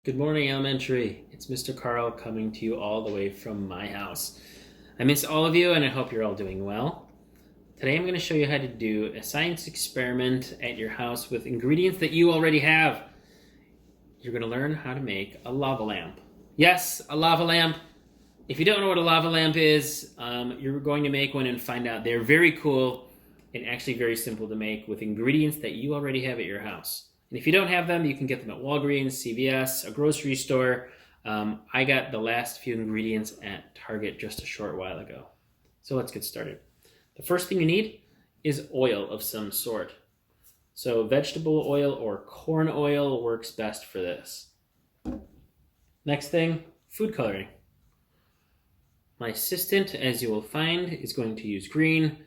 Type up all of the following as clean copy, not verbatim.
Good morning, elementary. It's Mr. Carl coming to you all the way from my house. I miss all of you and I hope you're all doing well. Today I'm going to show you how to do a science experiment at your house with ingredients that you already have. You're going to learn how to make a lava lamp. Yes, a lava lamp. If you don't know what a lava lamp is, you're going to make one and find out. They're very cool and actually very simple to make with ingredients that you already have at your house. And if you don't have them, you can get them at Walgreens, CVS, a grocery store. I got the last few ingredients at Target just a short while ago. So let's get started. The first thing you need is oil of some sort. So vegetable oil or corn oil works best for this. Next thing, food coloring. My assistant, as you will find, is going to use green.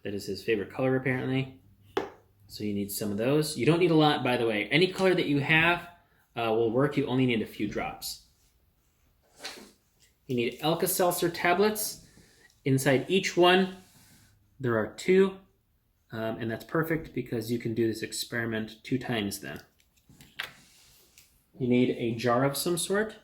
That is his favorite color, apparently. So you need some of those. You don't need a lot, by the way. Any color that you have will work. You only need a few drops. You need Alka-Seltzer tablets. Inside each one, there are 2. And that's perfect because you can do this experiment 2 times then. You need a jar of some sort.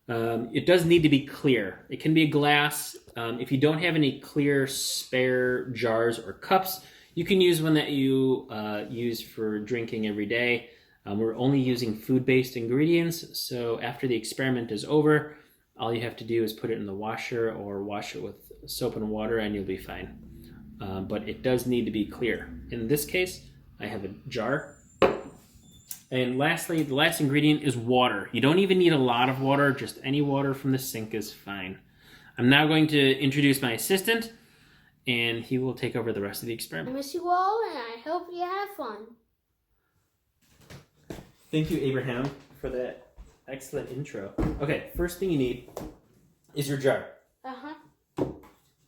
It does need to be clear. It can be a glass. If you don't have any clear spare jars or cups, you can use one that you use for drinking every day. We're only using food-based ingredients, so after the experiment is over, all you have to do is put it in the washer or wash it with soap and water and you'll be fine. But it does need to be clear. In this case, I have a jar. And lastly, the last ingredient is water. You don't even need a lot of water, just any water from the sink is fine. I'm now going to introduce my assistant, and he will take over the rest of the experiment. I miss you all, and I hope you have fun. Thank you, Abraham, for that excellent intro. Okay, first thing you need is your jar. Uh-huh.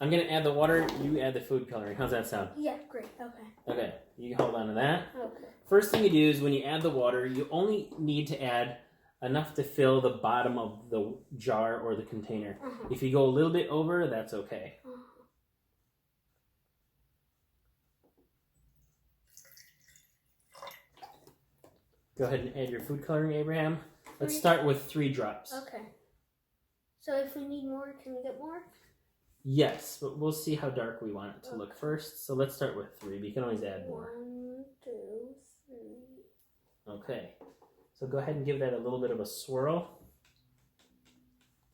I'm going to add the water, you add the food coloring. How's that sound? Yeah, great. Okay. Okay, you hold on to that. Okay. First thing you do is when you add the water, you only need to add enough to fill the bottom of the jar or the container. Uh-huh. If you go a little bit over, that's okay. Uh-huh. Go ahead and add your food coloring, Abraham. Let's start with 3 drops. Okay. So if we need more, can we get more? Yes, but we'll see how dark we want it to look first. So let's start with 3. We can always add more. 1, 2, 3. Okay. So go ahead and give that a little bit of a swirl.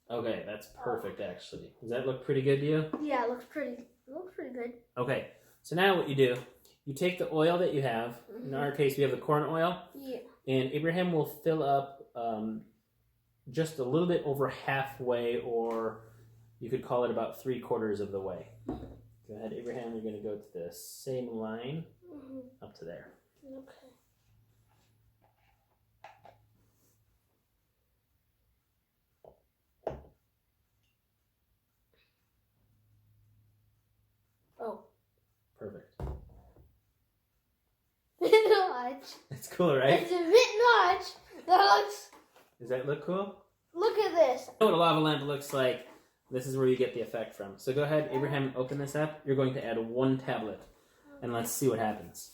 Okay, that's perfect actually. Does that look pretty good to you? Yeah, it looks pretty good. Okay. So now what you do, you take the oil that you have. In our case, we have the corn oil. Yeah. And Abraham will fill up just a little bit over halfway, or you could call it about 3/4 of the way. Go ahead, Abraham. You're going to go to the same line up to there. Okay. Oh. Perfect. Bit much. That's cool, right? It's a bit much. Does that look cool? Look at this. You know what a lava lamp looks like. This is where you get the effect from. So go ahead, Abraham, open this up. You're going to add 1 tablet, and let's see what happens.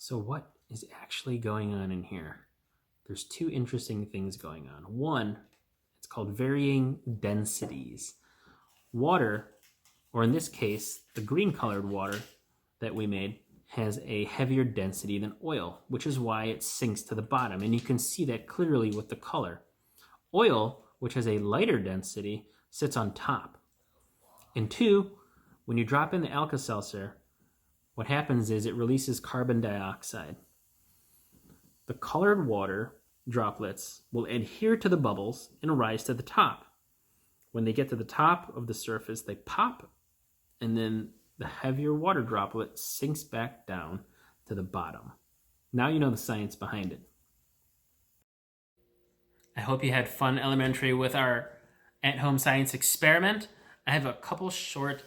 So what is actually going on in here? There's 2 interesting things going on. One, it's called varying densities. Water, or in this case, the green colored water that we made, has a heavier density than oil, which is why it sinks to the bottom. And you can see that clearly with the color. Oil, which has a lighter density, sits on top. And 2, when you drop in the Alka-Seltzer, what happens is it releases carbon dioxide. The colored water droplets will adhere to the bubbles and rise to the top. When they get to the top of the surface, they pop and then the heavier water droplet sinks back down to the bottom. Now you know the science behind it. I hope you had fun elementary with our at-home science experiment. I have a couple short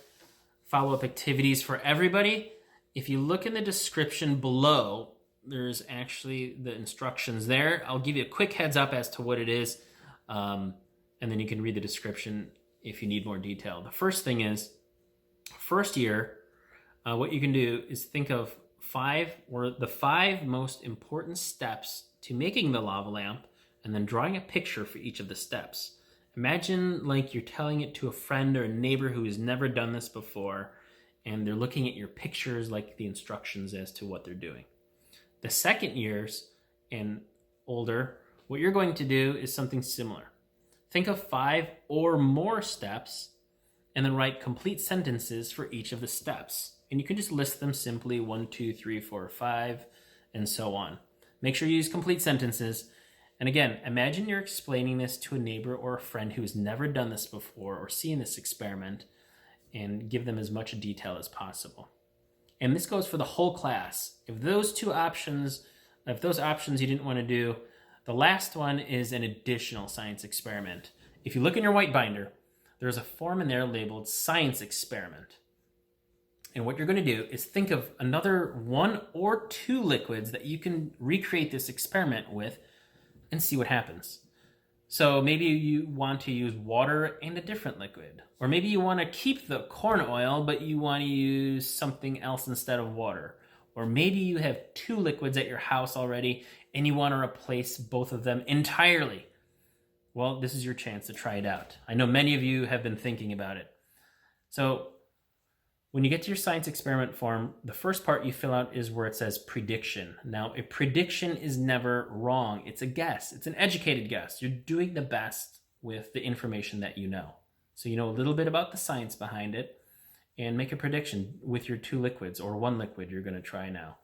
follow-up activities for everybody. If you look in the description below, there's actually the instructions there. I'll give you a quick heads up as to what it is, and then you can read the description if you need more detail. The first thing is, first year, what you can do is think of the five most important steps to making the lava lamp, and then drawing a picture for each of the steps. Imagine like you're telling it to a friend or a neighbor who has never done this before, and they're looking at your pictures like the instructions as to what they're doing. The second years and older, what you're going to do is something similar. Think of 5 or more steps, and then write complete sentences for each of the steps. And you can just list them simply 1, 2, 3, 4, 5, and so on. Make sure you use complete sentences. And again, imagine you're explaining this to a neighbor or a friend who has never done this before or seen this experiment, and give them as much detail as possible. And this goes for the whole class. If those options you didn't want to do, the last one is an additional science experiment. If you look in your white binder, there's a form in there labeled science experiment. And what you're going to do is think of another 1 or 2 liquids that you can recreate this experiment with and see what happens. So maybe you want to use water and a different liquid. Or maybe you want to keep the corn oil, but you want to use something else instead of water. Or maybe you have 2 liquids at your house already and you want to replace both of them entirely. Well, this is your chance to try it out. I know many of you have been thinking about it. So when you get to your science experiment form, the first part you fill out is where it says prediction. Now, a prediction is never wrong. It's a guess. It's an educated guess. You're doing the best with the information that you know. So you know a little bit about the science behind it, and make a prediction with your 2 liquids or 1 liquid you're going to try now.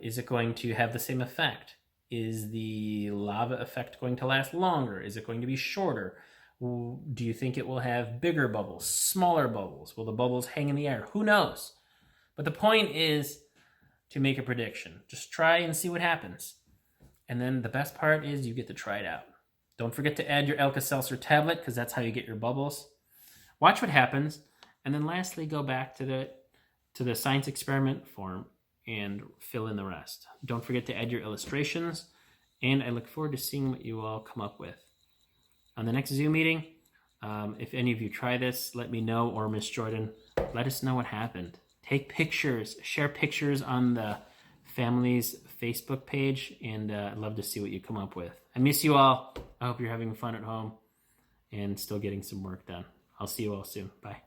Is it going to have the same effect? Is the lava effect going to last longer? Is it going to be shorter? Do you think it will have bigger bubbles, smaller bubbles? Will the bubbles hang in the air? Who knows? But the point is to make a prediction. Just try and see what happens. And then the best part is you get to try it out. Don't forget to add your Alka-Seltzer tablet, because that's how you get your bubbles. Watch what happens. And then lastly, go back to the science experiment form and fill in the rest. Don't forget to add your illustrations. And I look forward to seeing what you all come up with. On the next Zoom meeting, if any of you try this, let me know, or Miss Jordan, let us know what happened. Take pictures, share pictures on the family's Facebook page, and I'd love to see what you come up with. I miss you all. I hope you're having fun at home and still getting some work done. I'll see you all soon. Bye.